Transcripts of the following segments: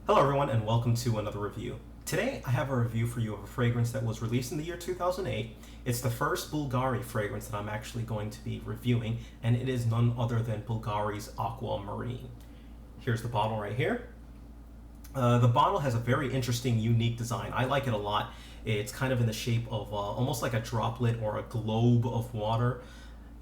Hello everyone and welcome to another review. Today I have a review for you of a fragrance that was released in the year 2008. It's the first Bvlgari fragrance that I'm actually going to be reviewing, and it is none other than Bvlgari's Aqva Marine. Here's the bottle right here. The bottle has a very interesting, unique design. I like it a lot. It's kind of in the shape of almost like a droplet or a globe of water.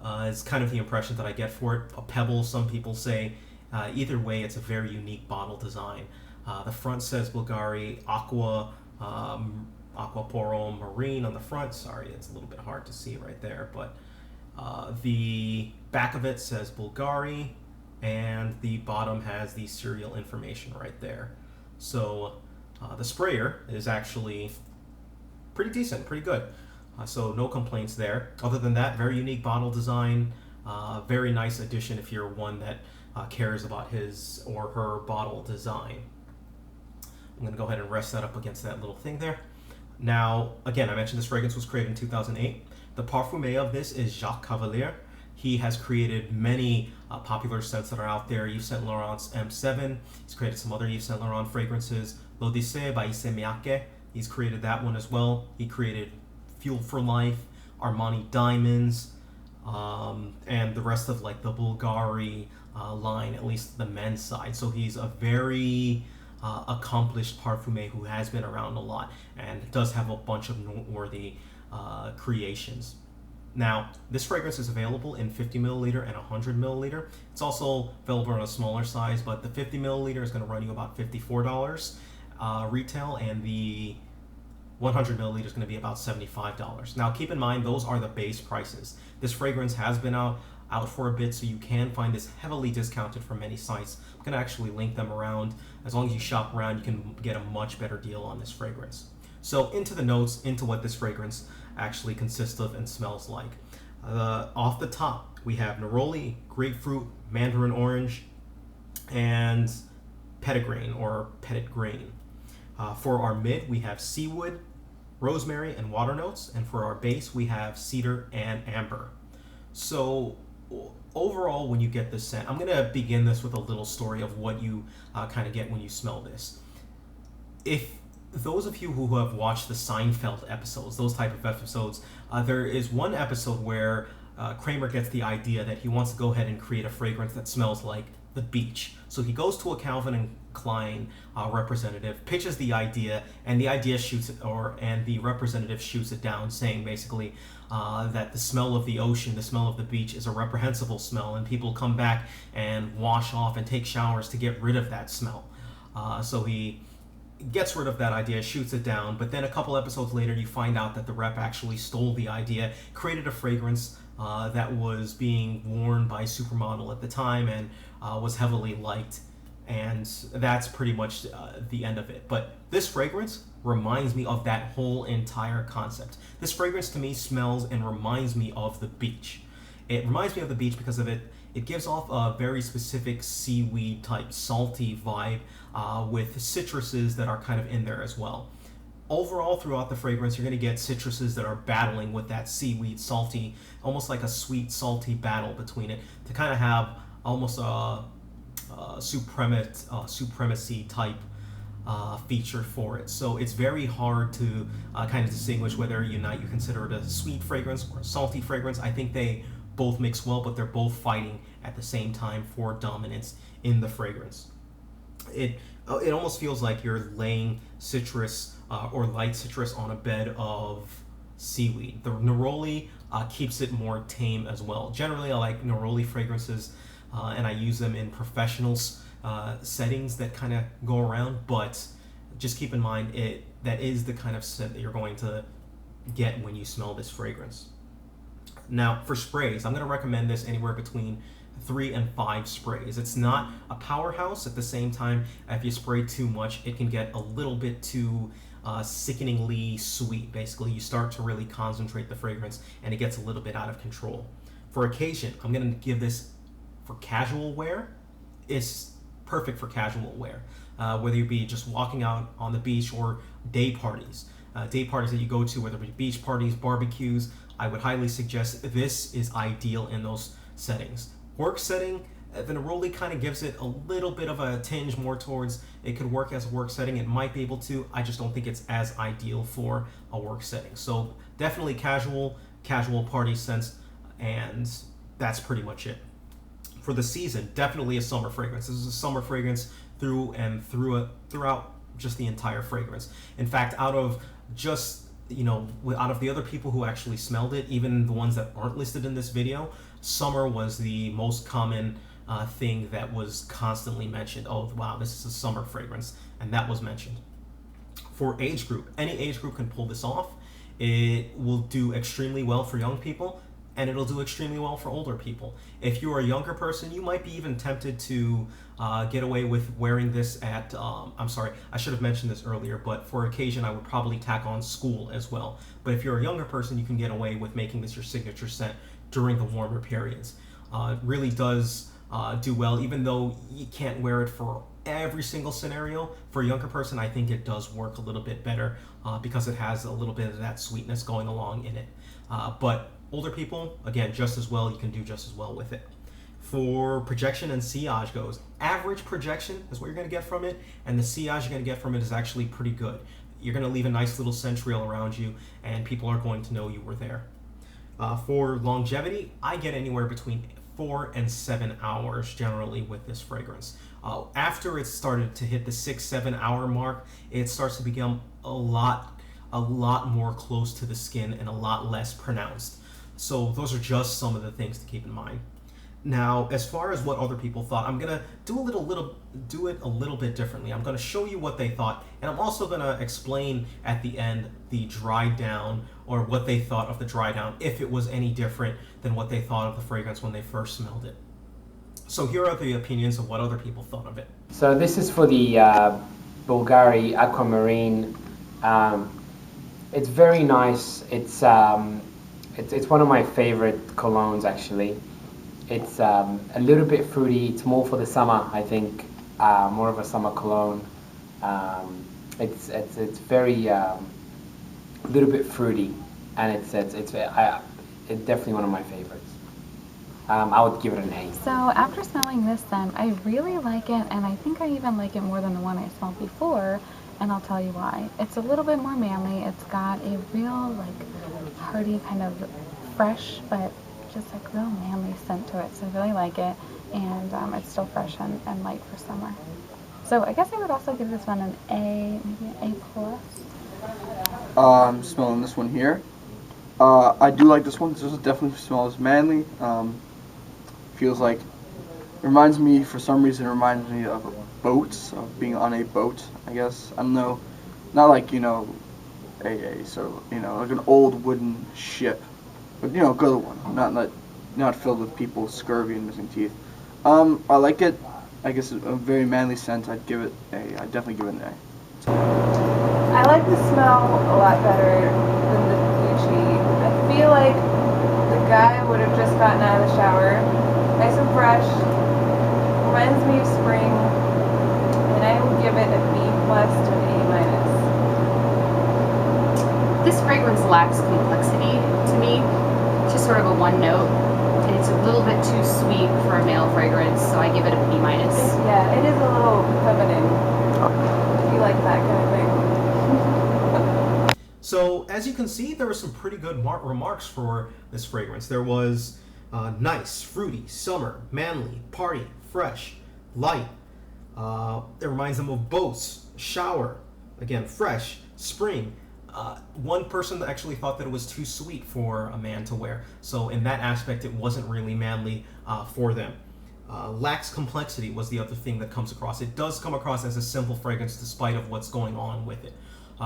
It's kind of the impression that I get for it. A pebble, some people say. Either way, it's a very unique bottle design. The front says Bvlgari Aqva, Aqva Poro Marine on the front. Sorry, it's a little bit hard to see right there, but the back of it says Bvlgari, and the bottom has the serial information right there. So the sprayer is actually pretty decent, pretty good. So no complaints there. Other than that, very unique bottle design. Very nice addition if you're one that cares about his or her bottle design. I'm going to go ahead and rest that up against that little thing there. Now, again, I mentioned this fragrance was created in 2008. The parfumé of this is Jacques Cavalier. He has created many popular scents that are out there. Yves Saint Laurent's M7. He's created some other Yves Saint Laurent fragrances. L'Odyssée by Issey Miyake. He's created that one as well. He created Fuel for Life, Armani Diamonds, and the rest of like the Bvlgari line, at least the men's side. So he's a very accomplished parfumé who has been around a lot and does have a bunch of noteworthy creations. Now, this fragrance is available in 50 milliliter and 100 milliliter. It's also available in a smaller size, but the 50 milliliter is going to run you about $54 retail, and the 100 milliliter is going to be about $75. Now, keep in mind, those are the base prices. This fragrance has been out for a bit, so you can find this heavily discounted from many sites. I'm going to actually link them around. As long as you shop around, you can get a much better deal on this fragrance. So into the notes, into what this fragrance actually consists of and smells like. Off the top, we have neroli, grapefruit, mandarin orange, and petitgrain or petit grain. For our mid, we have seaweed, rosemary, and water notes. And for our base, we have cedar and amber. So overall, when you get this scent, I'm going to begin this with a little story of what you kind of get when you smell this. If those of you who have watched the Seinfeld episodes, those type of episodes, there is one episode where Kramer gets the idea that he wants to go ahead and create a fragrance that smells like the beach. So he goes to a Calvin and Klein representative, pitches the idea, and the idea and the representative shoots it down, saying basically that the smell of the ocean, the smell of the beach, is a reprehensible smell, and people come back and wash off and take showers to get rid of that smell. So he gets rid of that idea, shoots it down, but then a couple episodes later you find out that the rep actually stole the idea, created a fragrance that was being worn by a supermodel at the time and was heavily liked, and that's pretty much the end of it. But this fragrance reminds me of that whole entire concept. This fragrance to me smells and reminds me of the beach. It reminds me of the beach because of it gives off a very specific seaweed type salty vibe with citruses that are kind of in there as well. Overall, throughout the fragrance, you're going to get citruses that are battling with that seaweed salty, almost like a sweet salty battle between it, to kind of have almost a supremacy type feature for it. So it's very hard to kind of distinguish whether you consider it a sweet fragrance or a salty fragrance. I think they both mix well, but they're both fighting at the same time for dominance in the fragrance. It almost feels like you're laying citrus or light citrus on a bed of seaweed. The neroli keeps it more tame as well. Generally, I like neroli fragrances, and I use them in professional settings that kind of go around, but just keep in mind that is the kind of scent that you're going to get when you smell this fragrance. Now, for sprays, I'm going to recommend this anywhere between 3 and 5 sprays. It's not a powerhouse. At the same time, if you spray too much, it can get a little bit too sickeningly sweet. Basically, you start to really concentrate the fragrance, and it gets a little bit out of control. For occasion, I'm going to give this for casual wear. It's perfect for casual wear, whether you be just walking out on the beach or day parties. Day parties that you go to, whether it be beach parties, barbecues, I would highly suggest this is ideal in those settings. Work setting, The neroli kind of gives it a little bit of a tinge more towards it could work as a work setting. It might be able to. I just don't think it's as ideal for a work setting. So definitely casual party scents, and that's pretty much it. For the season, definitely a summer fragrance. This is a summer fragrance throughout just the entire fragrance. In fact, out of the other people who actually smelled it, even the ones that aren't listed in this video, summer was the most common thing that was constantly mentioned. Oh wow, this is a summer fragrance, and that was mentioned. For age group, any age group can pull this off. It will do extremely well for young people, and it'll do extremely well for older people. If you're a younger person, you might be even tempted to get away with wearing this at, I'm sorry, I should have mentioned this earlier, but for occasion I would probably tack on school as well. But if you're a younger person, you can get away with making this your signature scent during the warmer periods. It really does do well, even though you can't wear it for every single scenario. For a younger person, I think it does work a little bit better because it has a little bit of that sweetness going along in it. But older people, again, just as well, you can do just as well with it. For projection and sillage goes, average projection is what you're going to get from it, and the sillage you're going to get from it is actually pretty good. You're going to leave a nice little scent trail around you, and people are going to know you were there. For longevity, I get anywhere between 4 and 7 hours generally with this fragrance. After it started to hit the 6-7 hour mark, it starts to become a lot more close to the skin and a lot less pronounced. So those are just some of the things to keep in mind. Now, as far as what other people thought, I'm gonna do it a little bit differently. I'm gonna show you what they thought, and I'm also gonna explain at the end the dry down, or what they thought of the dry down, if it was any different than what they thought of the fragrance when they first smelled it. So here are the opinions of what other people thought of it. So this is for the Bvlgari Aquamarine. It's very nice. It's one of my favorite colognes actually. It's a little bit fruity. It's more for the summer, I think. More of a summer cologne. It's very a little bit fruity, and it's definitely one of my favorites. I would give it an A. So after smelling this then, I really like it, and I think I even like it more than the one I smelled before, and I'll tell you why. It's a little bit more manly. It's got a real hearty kind of fresh, but just real manly scent to it, so I really like it, and it's still fresh and light for summer. So I guess I would also give this one an A, maybe an A+. I'm smelling this one here. I do like this one. This definitely smells manly. Feels like, reminds me, for some reason, reminds me of boats, of being on a boat, I guess. I don't know, not like, a sort of, like an old wooden ship, but, a good one, not filled with people with scurvy and missing teeth. I like it. I guess it's a very manly scent. I'd definitely give it an A. I like the smell a lot better than the Gucci. I feel like the guy would have just gotten out of the shower, nice and fresh, reminds me of spring, and I would give it a B+ to an A-. This fragrance lacks complexity to me, just sort of a one note. It's a little bit too sweet for a male fragrance, so I give it a B-. Yeah, it is a little feminine, if you like that kind of thing. So as you can see, there were some pretty good remarks for this fragrance. There was nice, fruity, summer, manly, party, fresh, light. It reminds them of boats, shower, again, fresh, spring. One person actually thought that it was too sweet for a man to wear. So in that aspect, it wasn't really manly for them. Lacks complexity was the other thing that comes across. It does come across as a simple fragrance despite of what's going on with it.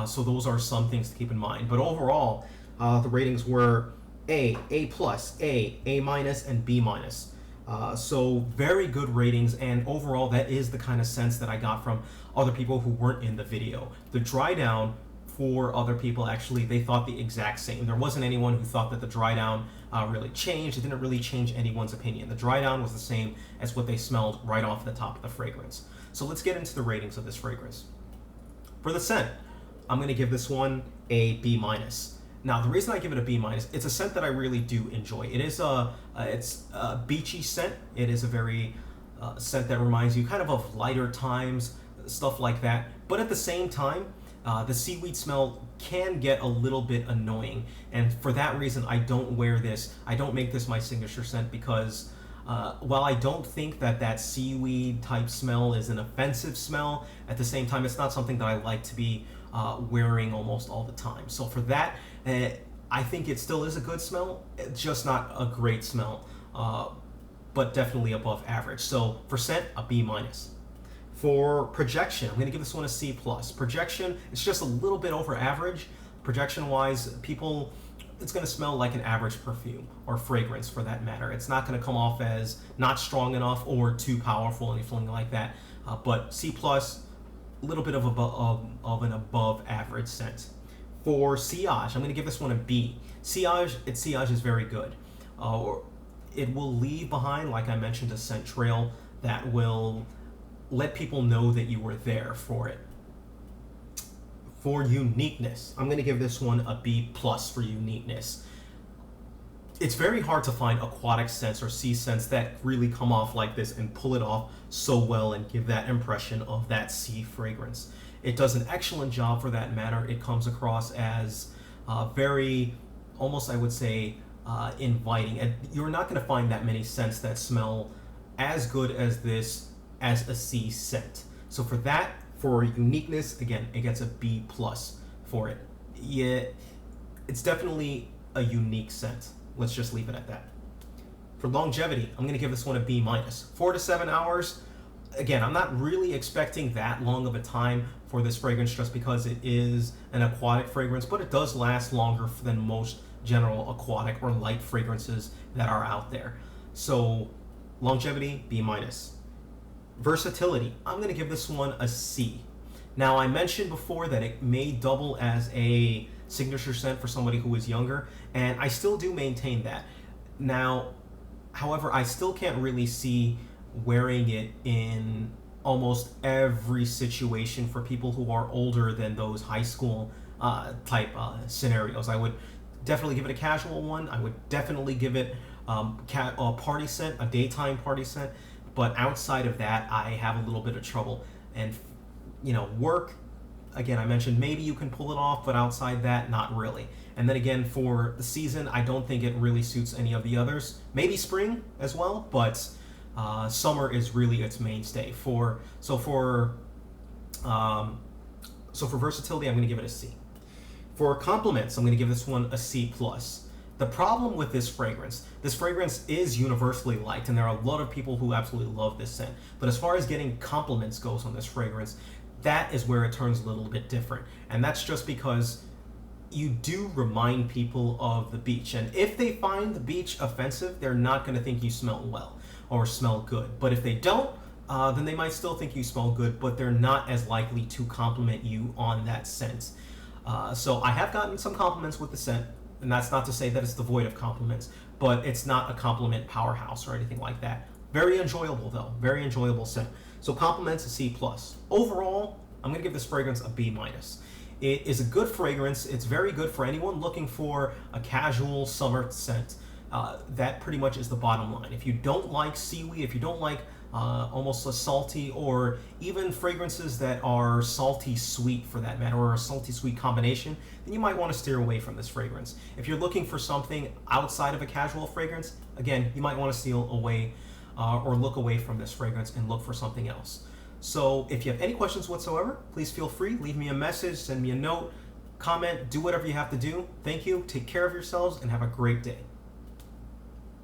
So those are some things to keep in mind. But overall, the ratings were A, A+, A, A-, and B-. So very good ratings, and overall that is the kind of sense that I got from other people who weren't in the video. The dry down for other people, actually, they thought the exact same. There wasn't anyone who thought that the dry down really changed. It didn't really change anyone's opinion. The dry down was the same as what they smelled right off the top of the fragrance. So let's get into the ratings of this fragrance. For the scent, I'm going to give this one a B-. Now, the reason I give it a B-, it's a scent that I really do enjoy. It's a beachy scent. It is a very scent that reminds you kind of lighter times, stuff like that. But at the same time, the seaweed smell can get a little bit annoying, and for that reason I don't wear this. I don't make this my signature scent because while I don't think that seaweed type smell is an offensive smell, at the same time it's not something that I like to be wearing almost all the time. So for that, I think it still is a good smell, it's just not a great smell, but definitely above average. So for scent, a B minus. For projection, I'm going to give this one a C+. Projection, it's just a little bit over average. Projection-wise, it's going to smell like an average perfume or fragrance for that matter. It's not going to come off as not strong enough or too powerful, anything like that. But C+, a little bit of an above average scent. For Sillage, I'm going to give this one a B. Sillage is very good. It will leave behind, like I mentioned, a scent trail that will let people know that you were there for it. For uniqueness, I'm going to give this one a B+ for uniqueness. It's very hard to find aquatic scents or sea scents that really come off like this and pull it off so well and give that impression of that sea fragrance. It does an excellent job for that matter. It comes across as very, almost I would say, inviting. And you're not going to find that many scents that smell as good as this as a sea scent. So for that, for uniqueness, again, it gets a B+ for it. Yeah, it's definitely a unique scent. Let's just leave it at that. For longevity, I'm going to give this one a B-. 4 to 7 hours. Again, I'm not really expecting that long of a time for this fragrance just because it is an aquatic fragrance, but it does last longer than most general aquatic or light fragrances that are out there. So longevity, B-. Versatility, I'm going to give this one a C. Now, I mentioned before that it may double as a signature scent for somebody who is younger, and I still do maintain that. Now, however, I still can't really see wearing it in almost every situation for people who are older than those high school type scenarios. I would definitely give it a casual one. I would definitely give it a party scent, a daytime party scent. But outside of that, I have a little bit of trouble. And, work, again, I mentioned maybe you can pull it off, but outside that, not really. And then again, for the season, I don't think it really suits any of the others. Maybe spring as well, but summer is really its mainstay. For versatility, I'm going to give it a C. For compliments, I'm going to give this one a C+. The problem with this fragrance is universally liked, and there are a lot of people who absolutely love this scent. But as far as getting compliments goes on this fragrance, that is where it turns a little bit different. And that's just because you do remind people of the beach. And if they find the beach offensive, they're not going to think you smell well or smell good. But if they don't, then they might still think you smell good, but they're not as likely to compliment you on that scent. So I have gotten some compliments with the scent. And that's not to say that it's devoid of compliments, but it's not a compliment powerhouse or anything like that. Very enjoyable though, very enjoyable scent. So compliments, a C+. Overall, I'm going to give this fragrance a B-. It is a good fragrance. It's very good for anyone looking for a casual summer scent. That pretty much is the bottom line. If you don't like seaweed, if you don't like almost a salty or even fragrances that are salty sweet for that matter, or a salty sweet combination, then you might want to steer away from this fragrance. If you're looking for something outside of a casual fragrance, again, you might want to steal away or look away from this fragrance and look for something else. So if you have any questions whatsoever, please feel free, leave me a message, send me a note, comment, do whatever you have to do. Thank you, take care of yourselves, and have a great day.